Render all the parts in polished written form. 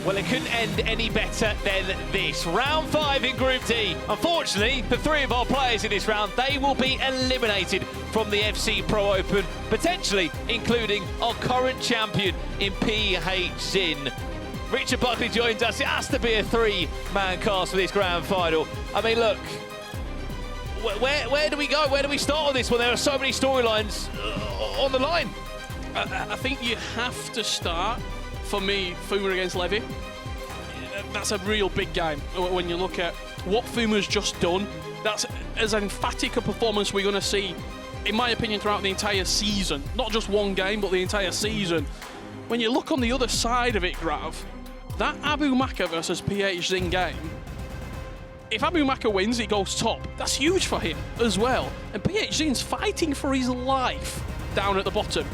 Well, it couldn't end any better than this. Round 5 in Group D. Unfortunately, for 3 of our players in this round, they will be eliminated from the FC Pro Open, potentially including our current champion in PHzin. Richard Buckley joins us. It has to be a 3-man cast for this grand final. I mean, look, where do we go? Where do we start on this one? There are so many storylines on the line. I think you have to start, for me, Fouma against Levi. That's a real big game when you look at what Fouma's just done. That's as emphatic a performance we're going to see, in my opinion, throughout the entire season. Not just one game, but the entire season. When you look on the other side of it, Grav, that Abu Makkah versus PHzin game, if Abu Makkah wins, he goes top. That's huge for him as well. And PHzin's fighting for his life down at the bottom.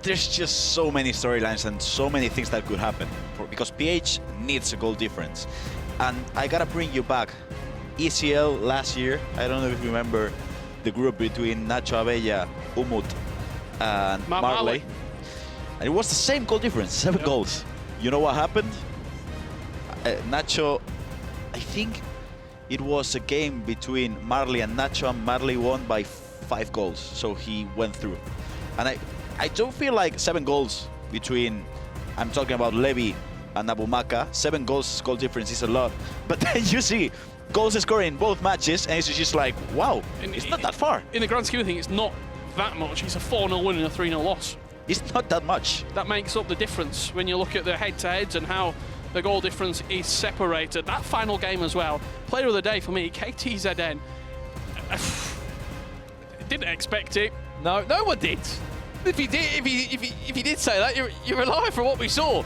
There's just so many storylines and so many things that could happen because PH needs a goal difference. And I gotta bring you back. ECL last year, I don't know if you remember the group between Nacho Abella, Umut, and Marley. And it was the same goal difference, 7 goals. You know what happened? Nacho, I think it was a game between Marley and Nacho, and Marley won by 5 goals, so he went through. And I don't feel like 7 goals between, I'm talking about Levi and Abu Makkah. 7 goals goal difference is a lot. But then you see goals scored in both matches, and it's just like, wow, it's not that far. In the grand scheme of things, it's not that much. It's a 4-0 win and a 3-0 loss. It's not that much. That makes up the difference when you look at the head-to-heads and how the goal difference is separated. That final game as well, player of the day for me, KTzn. Didn't expect it. No one did. If you did say that, you're a liar for what we saw.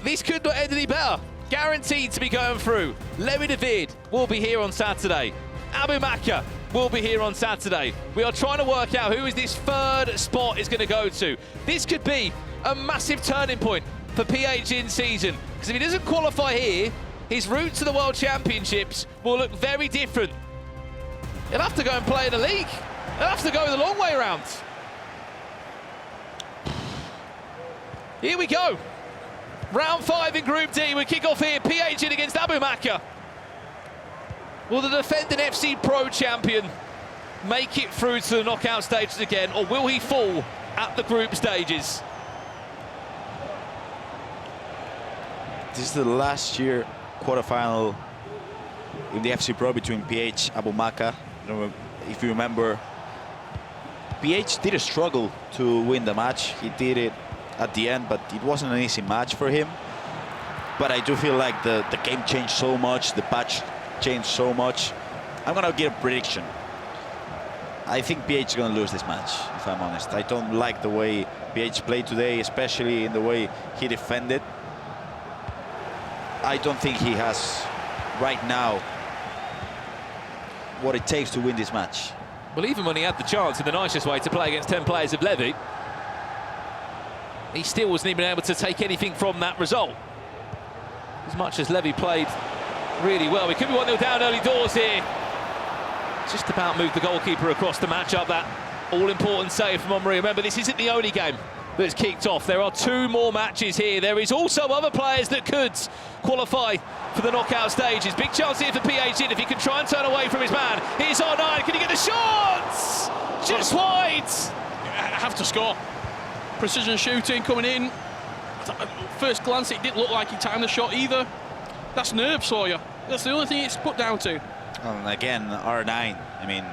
This could not end any better. Guaranteed to be going through. Levi de Weerd will be here on Saturday. Abu Makkah will be here on Saturday. We are trying to work out who is this 3rd spot is going to go to. This could be a massive turning point for PHzin season, because if he doesn't qualify here, his route to the World Championships will look very different. He'll have to go and play in the league. He'll have to go the long way around. Here we go. Round 5 in Group D. We kick off here. PHzin against Abu Makkah. Will the defending FC Pro champion make it through to the knockout stages again, or will he fall at the group stages? This is the last year quarterfinal in the FC Pro between PH Abu Makkah. If you remember, PH did struggle to win the match. He did it at the end, but it wasn't an easy match for him. But I do feel like the game changed so much, the patch changed so much. I'm gonna give a prediction. I think PH is gonna lose this match, if I'm honest. I don't like the way PH played today, especially in the way he defended. I don't think he has, right now, what it takes to win this match. Well, even when he had the chance in the nicest way to play against 10 players of Levi, he still wasn't even able to take anything from that result. As much as Levi played really well. We could be 1-0 down early doors here. Just about moved the goalkeeper across the match-up. That all-important save from Omri. Remember, this isn't the only game that's kicked off. There are 2 more matches here. There is also other players that could qualify for the knockout stages. Big chance here for PHzin if he can try and turn away from his man. Here's R9. Can he get the shots? Just wide. Have to score. Precision shooting coming in. First glance, it didn't look like he timed the shot either. That's nerves for you. That's the only thing it's put down to. And again, R9, I mean,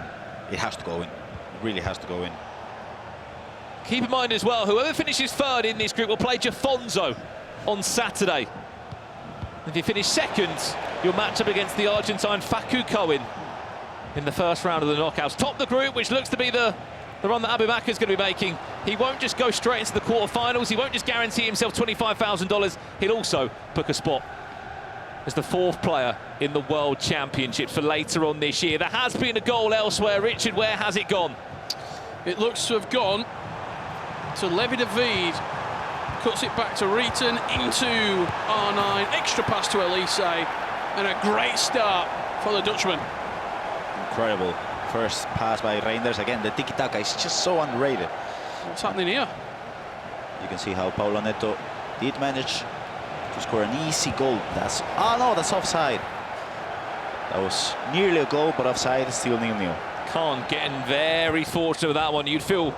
it has to go in. It really has to go in. Keep in mind as well, whoever finishes 3rd in this group will play Jafonzo on Saturday. If you finish 2nd, you'll match up against the Argentine Facu Cohen in the 1st round of the knockouts. Top the group, which looks to be the run that Abu Makkah is going to be making. He won't just go straight into the quarterfinals. He won't just guarantee himself $25,000. He'll also book a spot as the 4th player in the World Championships for later on this year. There has been a goal elsewhere. Richard, where has it gone? It looks to have gone to Levi de Weerd. Cuts it back to Reeton into R9. Extra pass to Elise. And a great start for the Dutchman. Incredible. First pass by Reinders. Again, the tiki-taka is just so underrated. What's happening here? You can see how Paulo Neto did manage to score an easy goal. That's, oh no, that's offside. That was nearly a goal, but offside, still 0-0. Khan getting very fortunate with that one. You'd feel...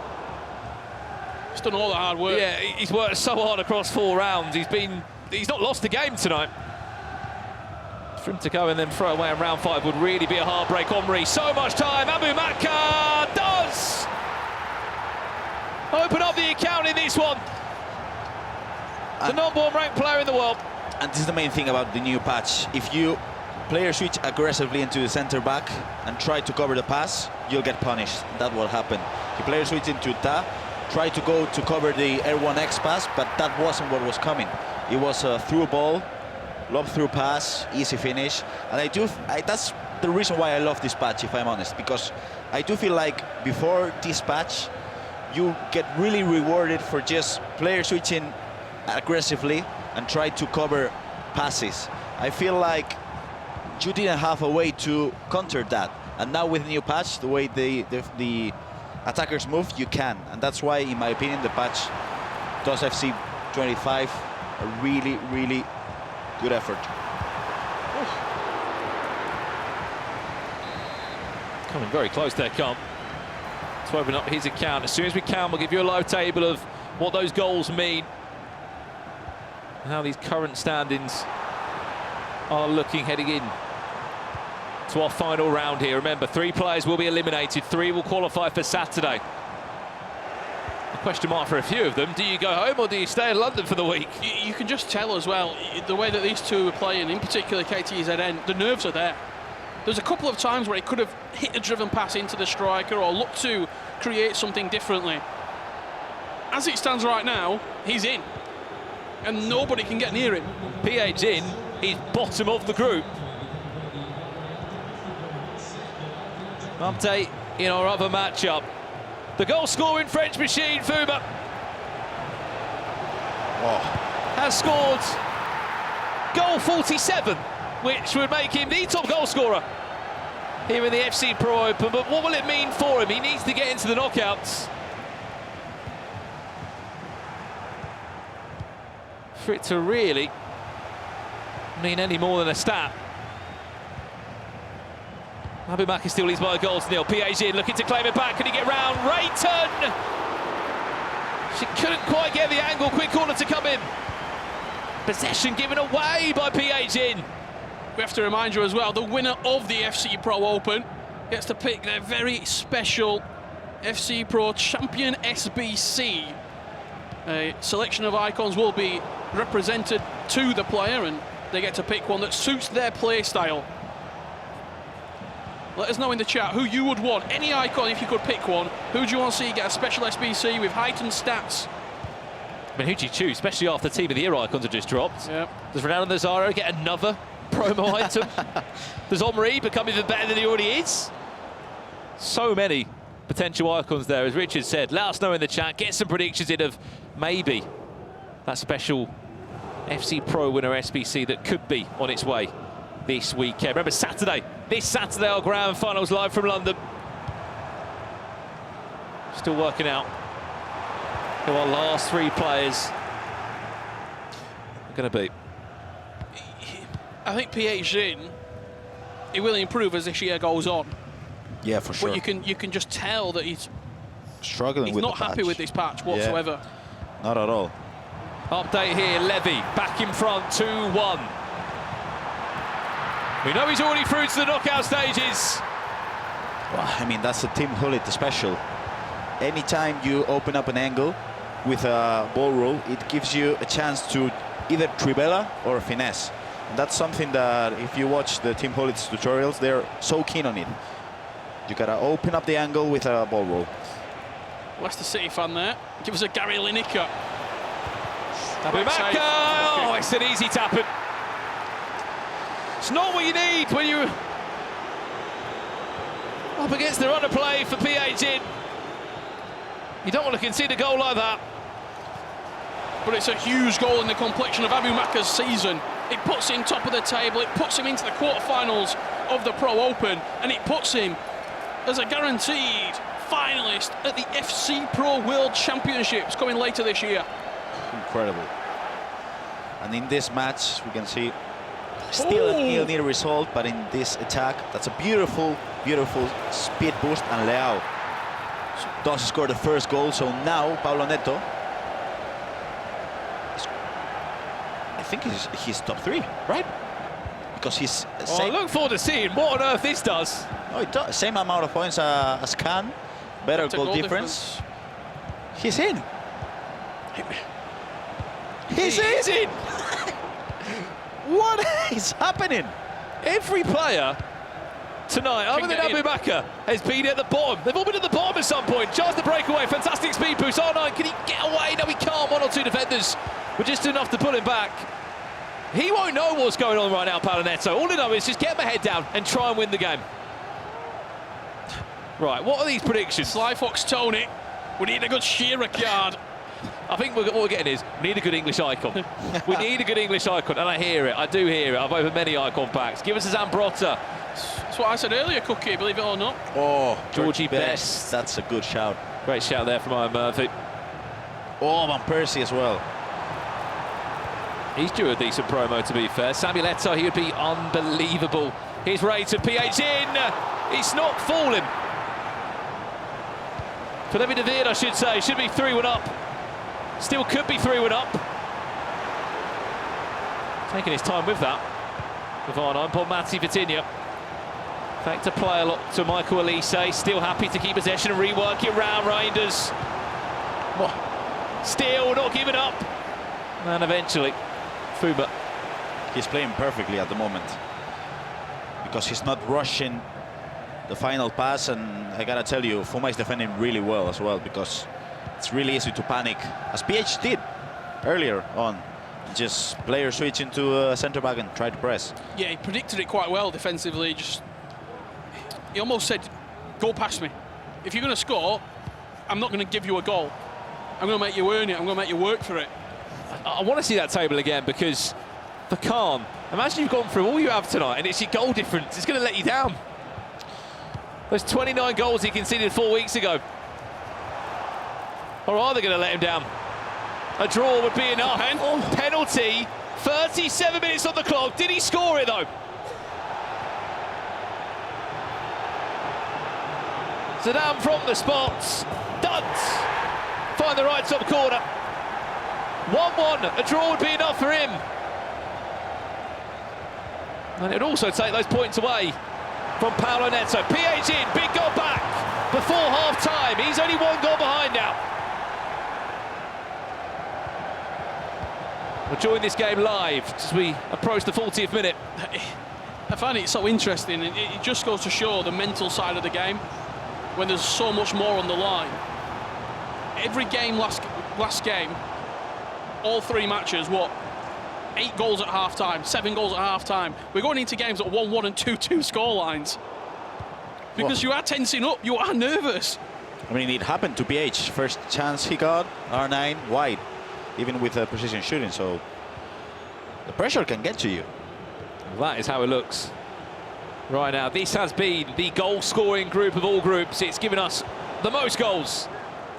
He's done all the hard work. Yeah, he's worked so hard across 4 rounds. He's not lost the game tonight. For him to go and then throw away in round 5 would really be a heartbreak. Omri, so much time. Abu Makkah does open up the account in this one. The number 1 ranked player in the world. And this is the main thing about the new patch. If you player switch aggressively into the center back and try to cover the pass, you'll get punished. That will happen. The player switch into Ta, try to go to cover the R1X pass, but that wasn't what was coming. It was a through ball, lob through pass, easy finish. And that's the reason why I love this patch, if I'm honest, because I do feel like before this patch, you get really rewarded for just player switching aggressively and try to cover passes. I feel like you didn't have a way to counter that, and now with the new patch, the way the attackers move, you can, and that's why, in my opinion, the patch does FC 25 a really, really good effort. Coming very close there, Khan, to open up his account. As soon as we can, we'll give you a live table of what those goals mean and how these current standings are looking heading in to our final round here. Remember, 3 players will be eliminated, 3 will qualify for Saturday. A question mark for a few of them. Do you go home or do you stay in London for the week? You can just tell as well, the way that these two are playing, in particular KTzn, the nerves are there. There's a couple of times where he could have hit a driven pass into the striker or looked to create something differently. As it stands right now, he's in, and nobody can get near him. PHzin is bottom of the group. Update in our other matchup. The goal-scoring French machine, Fouma, has scored goal 47, which would make him the top goal scorer here in the FC Pro Open. But what will it mean for him? He needs to get into the knockouts for it to really mean any more than a stat. Abu Makkah still leads by a goal to nil. PHzin looking to claim it back. Can he get round? Rayton! She couldn't quite get the angle. Quick corner to come in. Possession given away by PHzin. We have to remind you as well, the winner of the FC Pro Open gets to pick their very special FC Pro Champion SBC. A selection of icons will be represented to the player, and they get to pick one that suits their play style. Let us know in the chat who you would want. Any icon, if you could pick one, who do you want to see get a special SBC with heightened stats? I mean, who do you choose, especially after Team of the Year icons are just dropped? Yep. Does Ronaldo Nazário get another promo item? Does Omri become even better than he already is? So many potential icons there, as Richard said. Let us know in the chat. Get some predictions in of maybe that special FC Pro winner SBC that could be on its way this weekend. Remember, this Saturday, our grand finals live from London. Still working out who our last 3 players are going to be. I think PHzin, he will improve as this year goes on. Yeah, for sure. But you can just tell that he's struggling with not the happy patch. with this patch whatsoever. Yeah, not at all. Update here, Levi back in front, 2-1. We know he's already through to the knockout stages. Well, I mean, that's a Team Hullet special. Anytime you open up an angle with a ball roll, it gives you a chance to either trivela or finesse. And that's something that, if you watch the Team Hullet's tutorials, they're so keen on it. You gotta open up the angle with a ball roll. Leicester City fan there. Give us a Gary Lineker. Abu Makkah! Oh, it's an easy tap-in. It's not what you need when you're up against the runner play for PHzin. You don't want to concede a goal like that. But it's a huge goal in the complexion of Abu Makkah's season. It puts him top of the table, it puts him into the quarterfinals of the Pro Open, and it puts him as a guaranteed finalist at the FC Pro World Championships coming later this year. Incredible. And in this match, we can see still a 0-0 result, but in this attack, that's a beautiful, beautiful speed boost, and Leao does score the first goal. So now Paulo Neto, I think he's top 3, right? Because he's I look forward to seeing what on earth this does. Oh, it does. Same amount of points as Khan, better goal difference. He's in. He's in. What is happening? Every player tonight, other than Abu Makkah, has been at the bottom. They've all been at the bottom at some point. Chance to break away. Fantastic speed boost. R9, can he get away? No, he can't. 1 or 2 defenders were just enough to pull him back. He won't know what's going on right now, Paulo Neto. All he knows is just get my head down and try and win the game. Right, what are these predictions? Sly Fox Tony, we need a good Shearer card. I think what we're getting is, we need a good English icon. We need a good English icon, and I hear it. I do hear it. I've opened many icon packs. Give us a Zambrotta. That's what I said earlier, Cookie, believe it or not. Oh, Georgie Best. That's a good shout. Great shout there from Ian Murphy. Oh, Van Persie as well. He's due a decent promo, to be fair. Samuel Eto'o, he would be unbelievable. Here's Ray to PHzin. It's not falling. For Levi de Weerd, I should say. Should be 3-1 up. Still could be 3-1 up. Taking his time with that. With R9, Paul Matti Vitinha. Back to play a lot to Michael Elise. Still happy to keep possession and rework it round Reinders. Still not giving up. And eventually, Fouma. He's playing perfectly at the moment, because he's not rushing the final pass, and I gotta tell you, Fouma is defending really well as well, because it's really easy to panic, as PH did earlier on. Just player switch into centre back and try to press. Yeah, he predicted it quite well defensively. He almost said, go past me. If you're going to score, I'm not going to give you a goal. I'm going to make you earn it. I'm going to make you work for it. I want to see that table again, because for Khan, imagine you've gone through all you have tonight and it's your goal difference. It's going to let you down. Those 29 goals he conceded 4 weeks ago. Or are they going to let him down? A draw would be enough. Penalty, 37 minutes on the clock. Did he score it though? Zidane from the spots. Duds find the right top corner. 1-1, a draw would be enough for him. And it would also take those points away from Paulo Neto. PHzin, big goal back before half-time. He's only 1 goal behind now. We'll join this game live as we approach the 40th minute. I find it so interesting, and it just goes to show the mental side of the game when there's so much more on the line. Every game, last game, all 3 matches, 8 goals at half-time, 7 goals at half-time. We're going into games at 1-1 and 2-2 score lines. Because you are tensing up, you are nervous. I mean, it happened to PH. First chance he got, R9 wide, even with precision shooting, so the pressure can get to you. That is how it looks right now. This has been the goal-scoring group of all groups. It's given us the most goals.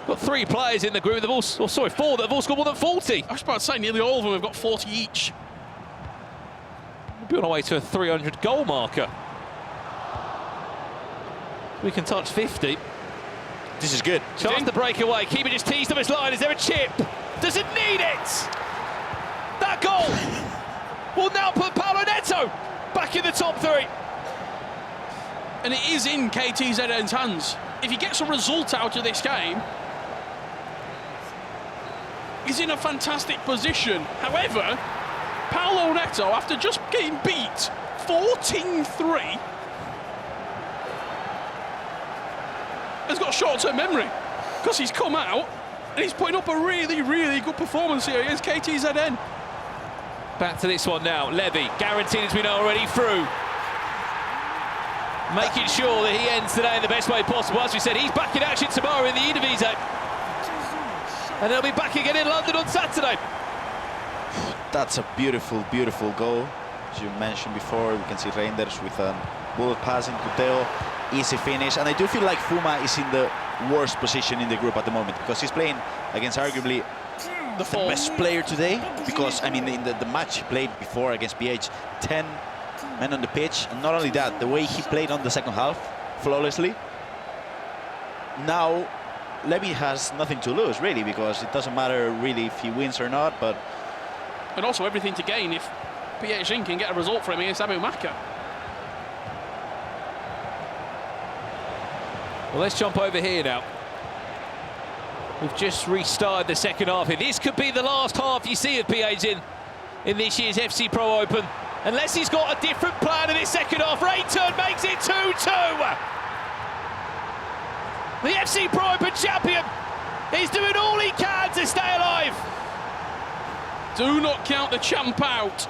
Got 3 players in the group, 4 that have all scored more than 40. I was about to say, nearly all of them have got 40 each. We'll be on our way to a 300 goal marker. We can touch 50. This is good. Chance to break away. Keeper just teased up his line. Is there a chip? Doesn't need it. That goal will now put Paulo Neto back in the top 3. And it is in KTzn's hands. If he gets a result out of this game, he's in a fantastic position. However, Paulo Neto, after just getting beat 14-3, has got short-term memory, because he's come out and he's putting up a really, really good performance here against KTzn. Back to this one now. Levy, guaranteed as we know already, through. Making sure that he ends today in the best way possible. As we said, he's back in action tomorrow in the Eredivisie. And he'll be back again in London on Saturday. That's a beautiful, beautiful goal. As you mentioned before, we can see Reinders with a bullet pass into Theo. Easy finish. And I do feel like Fouma is in the worst position in the group at the moment, because he's playing against arguably the the best player today, because I mean in the match he played before against PH, 10 men on the pitch, and not only that, the way he played on the second half flawlessly. Now Levi has nothing to lose really, because it doesn't matter really if he wins or not, but And also everything to gain if PHzin can get a result for him against Abu Makkah. Well, let's jump over here now. We've just restarted the second half here. This could be the last half you see of PHzin in this year's FC Pro Open, unless he's got a different plan in his second half. Return makes it 2-2. The FC Pro Open champion is doing all he can to stay alive. Do not count the champ out.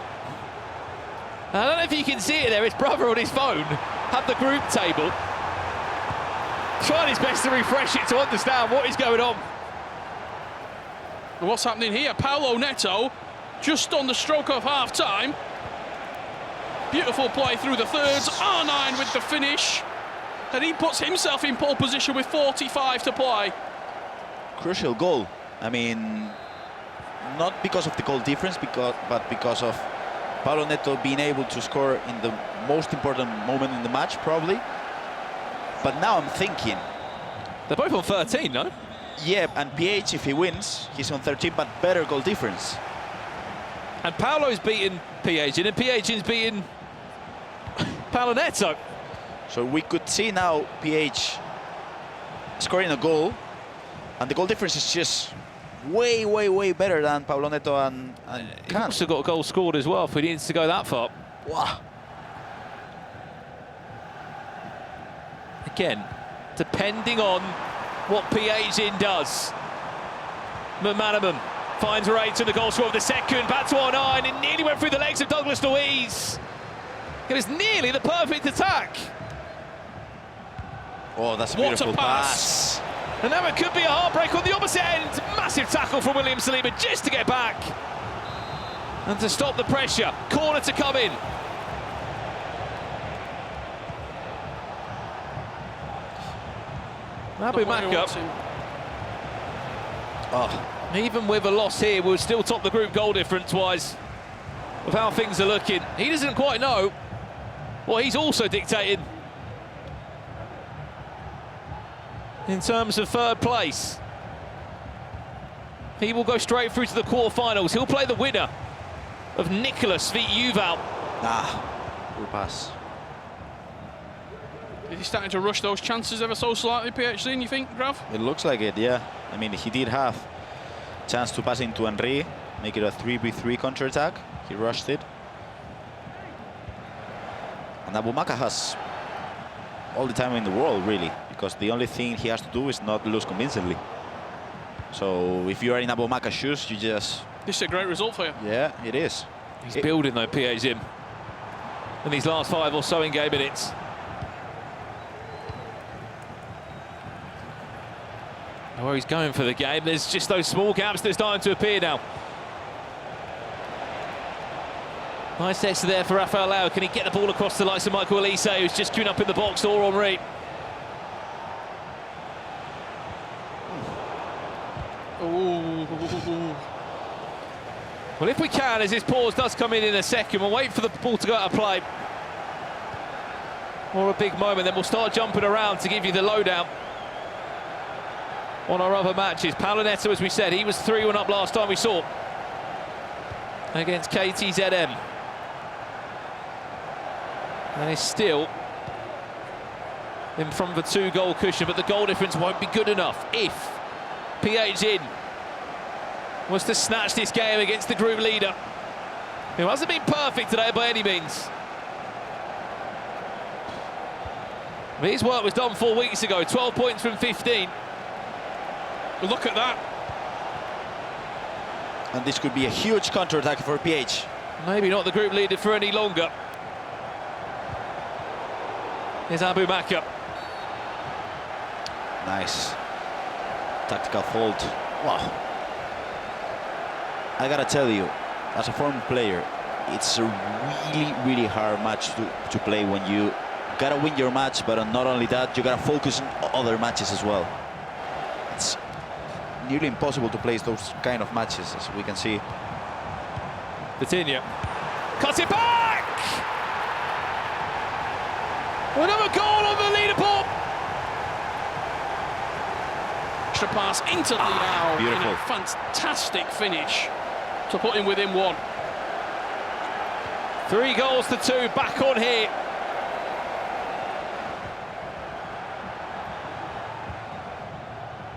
I don't know if you can see it there. His brother on his phone had the group table, trying his best to refresh it to understand what is going on. And what's happening here? Paulo Neto just on the stroke of half-time. Beautiful play through the thirds. R9 with the finish. And he puts himself in pole position with 45 to play. crucial goal. I mean, not because of the goal difference, but because of Paulo Neto being able to score in the most important moment in the match, probably. But now I'm thinking, They're both on 13, no? yeah, and PH, if he wins, he's on 13, but better goal difference. And Paulo's beaten PHzin, and PHzin's beaten Paulo Neto. So we could see now PH scoring a goal, and the goal difference is just way, way, way better than Paulo Neto and He's also got a goal scored as well if we needed to go that far. Wow. Again, depending on what PHzin does. McManaman finds Ray to the goal score of the second, back to R9, and nearly went through the legs of Douglas Luiz. It was nearly the perfect attack. Oh, that's a What a beautiful pass. pass. And now it could be a heartbreak on the opposite end. Massive tackle from William Saliba just to get back. And to stop the pressure, corner to come in. Abu Makkah, Oh, even with a loss here, we'll still top the group goal difference-wise of how things are looking. He doesn't quite know what he's also dictating in terms of third place. He will go straight through to the quarterfinals. He'll play the winner of Nicholas v Yuval. poor pass. Is he starting to rush those chances ever so slightly, PHzin, you think, Grav? It looks like it, yeah. I mean, he did have a chance to pass into Henry, make it a 3v3 counter-attack. He rushed it. And Abu Makkah has all the time in the world, really, because the only thing he has to do is not lose convincingly. So if you are in Abu Makkah's shoes, you just... This is a great result for you. Yeah, it is. He's building though, PHzin, in these last 5 or so in-game minutes. Where he's going for the game, there's just those small gaps that are starting to appear now. Nice extra there for Rafael Leao. Can he get the ball across the likes of Michael Elise, who's just queuing up in the box, or Henry? Ooh. Well, if we can, as this pause does come in a second, we'll wait for the ball to go out of play. Or a big moment, then we'll start jumping around to give you the lowdown on our other matches. Paulo Neto, as we said, he was 3-1 up last time we saw against KTzn. And is still in front of a 2-goal cushion, but the goal difference won't be good enough if PHzin was to snatch this game against the group leader, who hasn't been perfect today by any means. His work was done 4 weeks ago, 12 points from 15. Look at that. And this could be a huge counter-attack for PH. Maybe not the group leader for any longer. Here's Abu Makkah. Nice. Tactical fault. Wow. I gotta tell you, as a former player, it's a really, really hard match to play when you gotta win your match, but not only that, you gotta focus on other matches as well. It's nearly impossible to place those kind of matches, as we can see. Coutinho cuts it back! Another goal on the leaderboard! Extra pass into Leao. Beautiful. And a fantastic finish to put him within one. 3 goals to 2, back on here.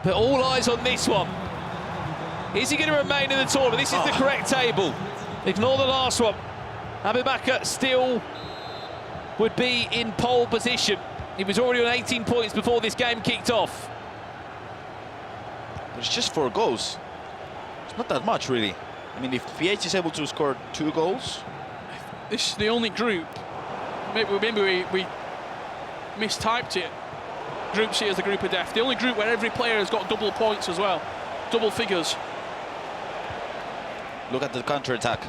But all eyes on this one. Is he going to remain in the tournament? This is the correct table. Ignore the last one. Abu Makkah still would be in pole position. He was already on 18 points before this game kicked off. But it's just 4 goals. It's not that much, really. I mean, if PH is able to score 2 goals... This is the only group, maybe we mistyped it. Group C is the group of death. The only group where every player has got double points as well. Double figures. Look at the counter-attack.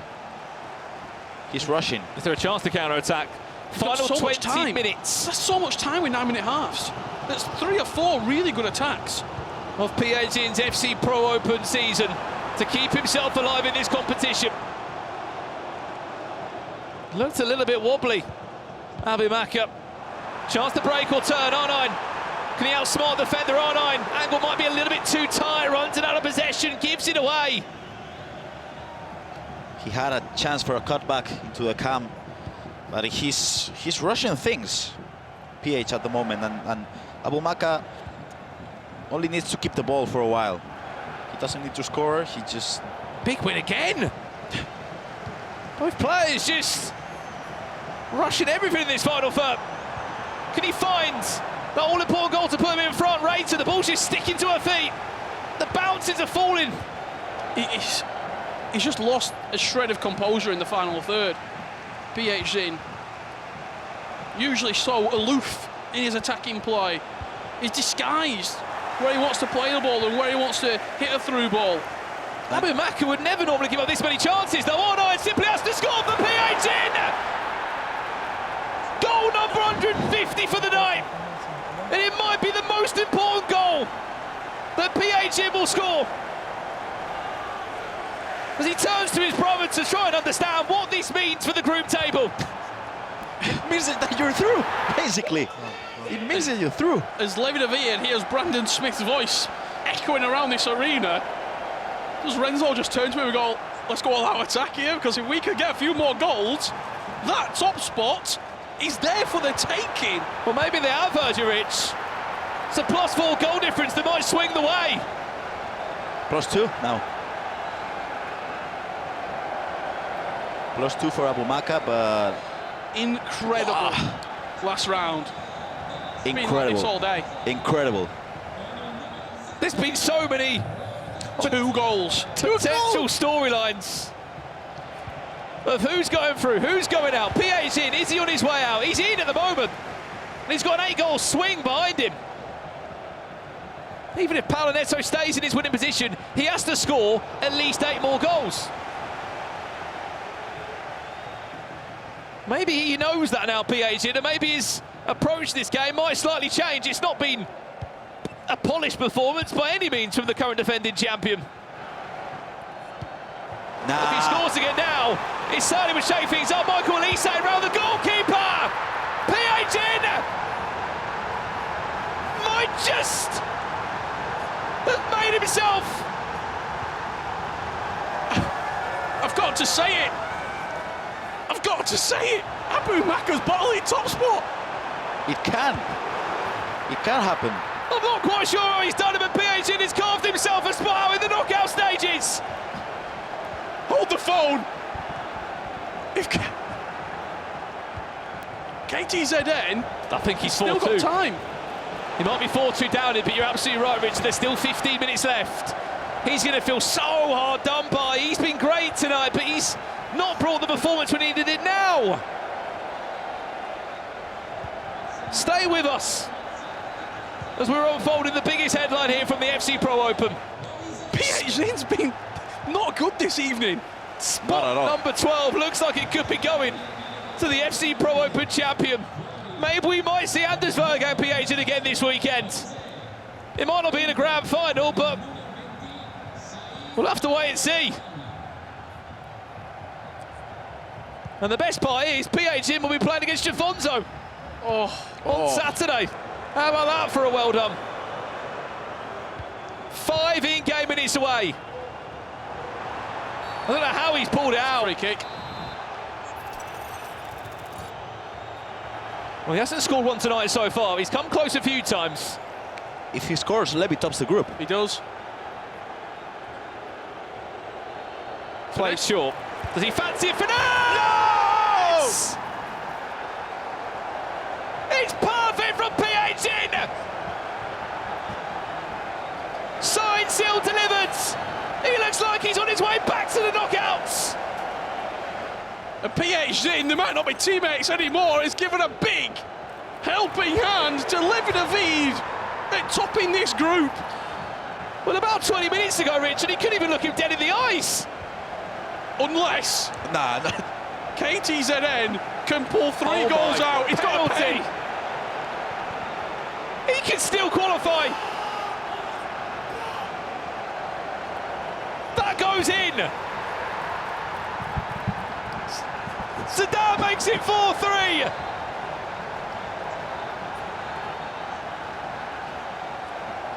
He's rushing. Is there a chance to counter-attack? Final so 20 minutes. That's so much time with 9-minute halves. That's 3 or 4 really good attacks. Of PHzin's FC Pro Open season to keep himself alive in this competition. Looked a little bit wobbly. Abu Makkah. Chance to break or turn. R9. Can he outsmart the defender? R9. Angle might be a little bit too tight. Runs it out of possession. Gives it away. He had a chance for a cutback into the cam, but he's rushing things, PH at the moment, and Abu Makkah only needs to keep the ball for a while. He doesn't need to score. He just Big win again. Both players just rushing everything in this final third. Can he find the all-important goal to put him in front? Rayton, the ball's just sticking to her feet. The bounces are falling. He's just lost a shred of composure in the final third. PHzin, usually so aloof in his attacking play, is disguised where he wants to play the ball and where he wants to hit a through ball. Abu Makkah would never normally give up this many chances, though. R9 simply has to score for PHzin. Goal number 150 for the night. And it might be the most important goal that PHzin will score. As he turns to his brother to try and understand what this means for the group table. it means that you're through, basically. It means that you're through. As Levi de Weerd hears Brandon Smith's voice echoing around this arena, does Renzo just turn to him and go, let's go all out attack here, because if we could get a few more goals, that top spot is there for the taking. Well, maybe they have heard you, Rich. It's a +4 goal difference that might swing the way. +2 now. +2 for Abu Makkah, but Incredible last round. Been like incredible. this all day. Incredible. There's been so many 2 goals. potential storylines of who's going through, who's going out. PHzin, is he on his way out? He's in at the moment. And he's got an 8-goal swing behind him. Even if Paulo Neto stays in his winning position, he has to score at least 8 more goals. Maybe he knows that now, PHzin, and maybe his approach to this game might slightly change. It's not been a polished performance by any means from the current defending champion. If he scores again now, it certainly would shake things up. Michael Elise around the goalkeeper. PHzin might just have made himself. I've got to say it. I've got to say it. Abu Makkah's bottling top spot. It can. It can happen. I'm not quite sure how he's done it, but PHzin has carved himself a spot out in the knockout stages. Hold the phone. If KTzn, I think he's still 4-2. got time. He might be 4-2 down, but you're absolutely right, Rich. There's still 15 minutes left. He's going to feel so hard done by. He's been great tonight, but he's not brought the performance we needed it now. Stay with us as we're unfolding the biggest headline here from the FC Pro Open. PHzin's been not good this evening. Spot number 12 looks like it could be going to the FC Pro Open champion. Maybe we might see Anders Berg and PHzin again this weekend. It might not be in a grand final, but We'll have to wait and see. And the best part is PHzin will be playing against Jafonzo on Saturday. How about that for a well done? 5 in-game minutes away. I don't know how he's pulled it out. Free kick. Well, he hasn't scored one tonight so far. He's come close a few times. If he scores, Levi tops the group. He does. Played short. Does he fancy it for now? No! It's perfect from PHzin! Signed, sealed, delivered! He looks like he's on his way back to the knockouts! And PHzin, they might not be teammates anymore, is given a big helping hand to Levi de Weerd at topping this group. Well, about 20 minutes ago, Richard, he couldn't even look him dead in the eyes. Unless Nah. KTzn can pull 3 goals out. He's got a penalty. pen. He can still qualify. That goes in. Sadar makes it 4-3.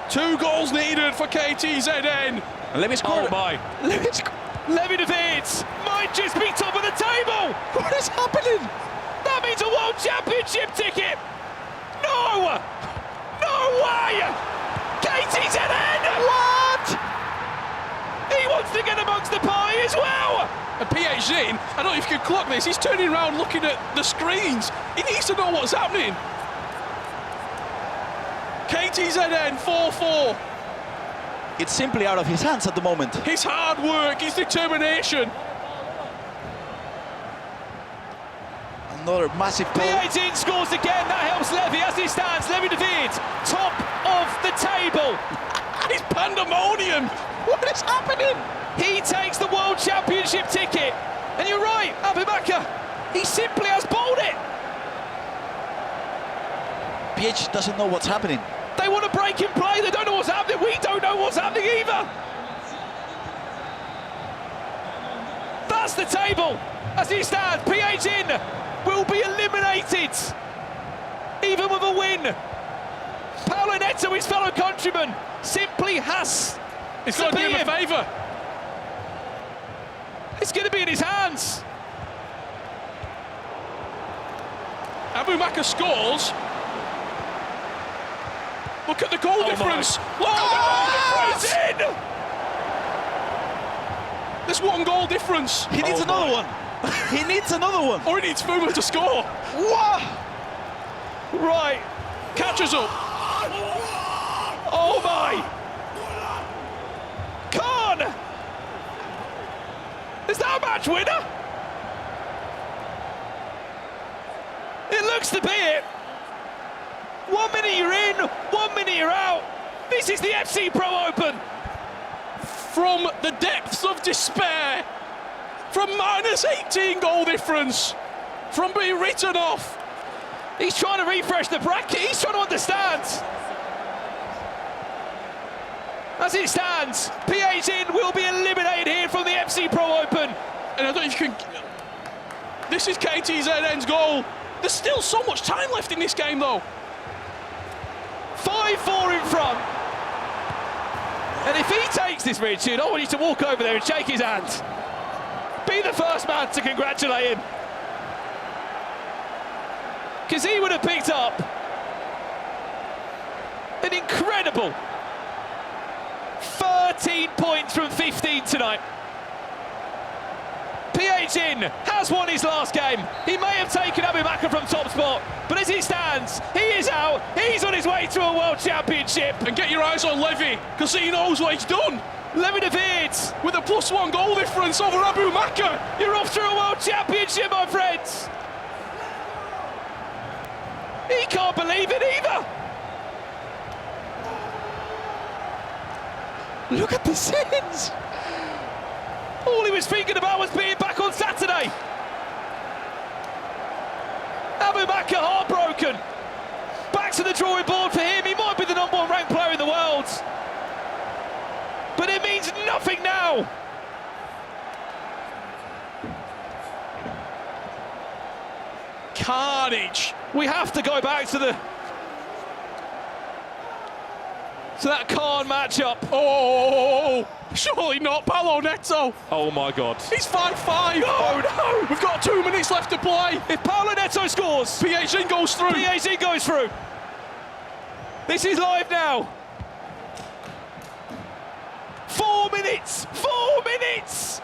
Two goals needed for KTzn. Levi scored. Oh my. Levi de Weerd might just be top of the table. What is happening? That means a World Championship ticket. No! No way! KTzn! What? He wants to get amongst the party as well. And PHzin, I don't know if you can clock this, he's turning around looking at the screens. He needs to know what's happening. KTzn 4-4. It's simply out of his hands at the moment. His hard work, his determination. Another massive goal. PHzin scores again. That helps Levi as he stands. Levi de Weerd, top of the table. It's pandemonium. What is happening? He takes the World Championship ticket. And you're right, Abu Makkah, he simply has bowled it. PH doesn't know what's happening. They want to break in play. They don't know what's happening. We don't know what's happening either. That's the table. As he stands, PHzin will be eliminated. Even with a win. Paulo Neto, his fellow countryman, simply has It's got to do him a favour. It's going to be in his hands. Abu Makkah scores. Look at the goal difference. Look at the goal difference. There's 1 goal difference. He needs another one. He needs another one. Or he needs Fouma to score. What? Right. Catches up. Oh my. Khan. Is that a match winner? It looks to be it. 1 minute you're in, 1 minute you're out. This is the FC Pro Open. From the depths of despair, from minus 18 goal difference, from being written off. He's trying to refresh the bracket, he's trying to understand. As it stands, PHzin will be eliminated here from the FC Pro Open. And I don't know if you can... This is KTzn's goal. There's still so much time left in this game though. 5-4 in front. And if he takes this, Richard, I want you to walk over there and shake his hand. Be the first man to congratulate him. Because he would have picked up an incredible 13 points from 15 tonight. PHzin has won his last game. He may have taken Abu Makkah from top spot, but as he stands, he is out. He's on his way to a World Championship. And get your eyes on Levi, because he knows what he's done. Levi de Weerd With a +1 goal difference over Abu Makkah. You're off to a World Championship, my friends. He can't believe it either. Look at the scenes. All he was thinking about was being back on Saturday. Abu Makkah heartbroken. Back to the drawing board for him. He might be the #1 ranked player in the world. But it means nothing now. foul. Carnage. We have to go back to that Khan matchup. Oh, surely not. Paulo Neto. Oh my God. He's 5-5. Oh no! We've got 2 minutes left to play. If Paulo Neto scores, PHzin goes through. PHzin goes through. This is live now. 4 minutes. 4 minutes.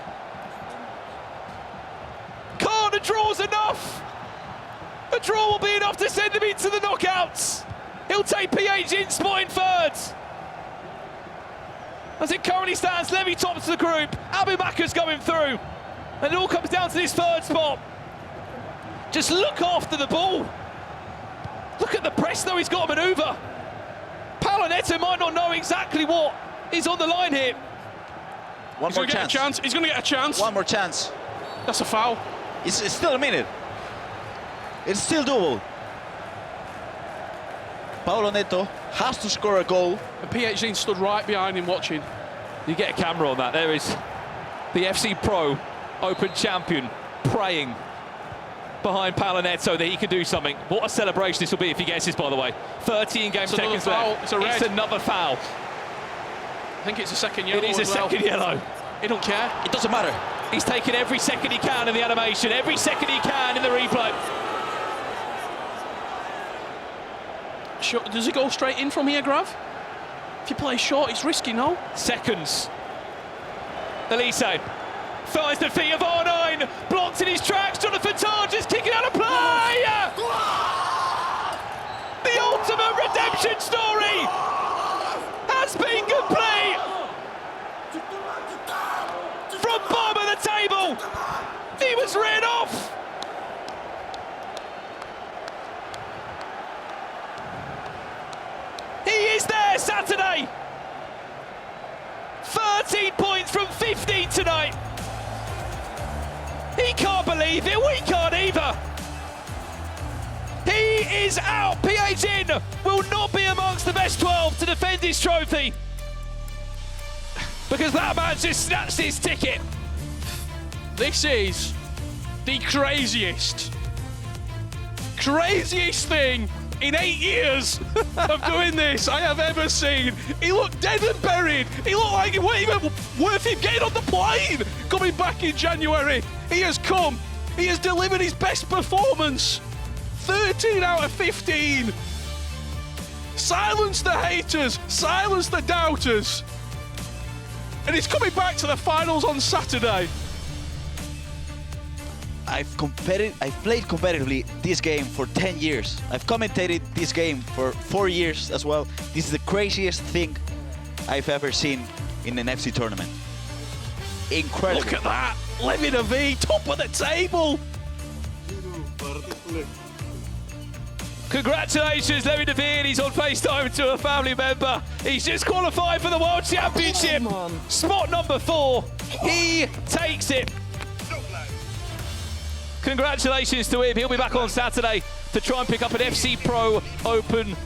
Khan, a draw's enough. A draw will be enough to send them into the knockouts. He'll take PHzin's spot in third. As it currently stands, Levi tops the group. Abu Makkah's going through. And it all comes down to this third spot. Just look after the ball. Look at the press, though. He's got a manoeuvre. Paulo Neto might not know exactly what is on the line here. One more chance. He's going to get a chance. One more chance. That's a foul. It's still a minute. It's still doable. Paulo Neto has to score a goal. And PHzin stood right behind him watching. You get a camera on that. There is the FC Pro Open champion praying behind Paulo Neto that he can do something. What a celebration this will be if he gets this, by the way. 30 in-game seconds left. It's a red. It's another foul. I think it's a second yellow. It is a second yellow. He don't care. It doesn't matter. He's taken every second he can in the animation, every second he can in the replay. Does he go straight in from here, Grav? If you play short, it's risky, no? Seconds. Elise finds the feet of R9, blocked in his tracks. Jonathan Tarr just kicking out of play. The ultimate redemption story has been complete. From bottom of the table, he was written off. He is there Saturday. 13 points from 15 tonight. He can't believe it, we can't either. He is out. PHzin will not be amongst the best 12 to defend his trophy. Because that man just snatched his ticket. This is the craziest thing in 8 years of doing this I have ever seen. He looked dead and buried. He looked like it wasn't even worth him getting on the plane coming back in January. He has come. He has delivered his best performance. 13 out of 15. Silence the haters. Silence the doubters. And he's coming back to the finals on Saturday. I've played competitively this game for 10 years. I've commentated this game for 4 years as well. This is the craziest thing I've ever seen in an FC tournament. Incredible. Look at that. Levi de Weerd, top of the table. Congratulations, Levi de Weerd. He's on FaceTime to a family member. He's just qualified for the World Championship. Spot number 4. He takes it. Congratulations to him. He'll be back on Saturday to try and pick up an FC Pro Open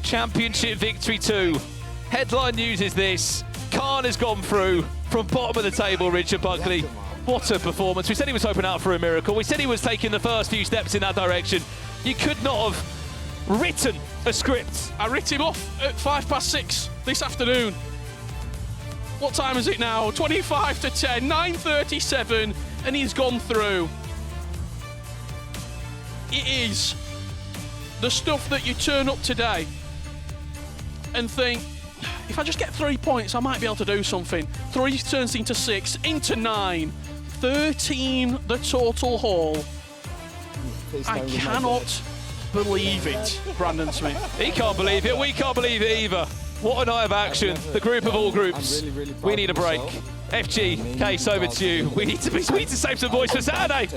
Championship victory too. Headline news is this. Khan has gone through from bottom of the table, Richard Buckley. What a performance. We said he was hoping out for a miracle. We said he was taking the first few steps in that direction. You could not have written a script. I writ him off at 6:05 this afternoon. What time is it now? 25 to 10, 9:37, and he's gone through. It is the stuff that you turn up today and think, if I just get 3 points, I might be able to do something. 3 turns into 6, into 9, 13 the total haul. I cannot believe it, Brandon Smith. He can't believe it, we can't believe it either. What a night of action, the group of all groups. We need a break. FG, Case, over to you. We need to save some voice for Saturday.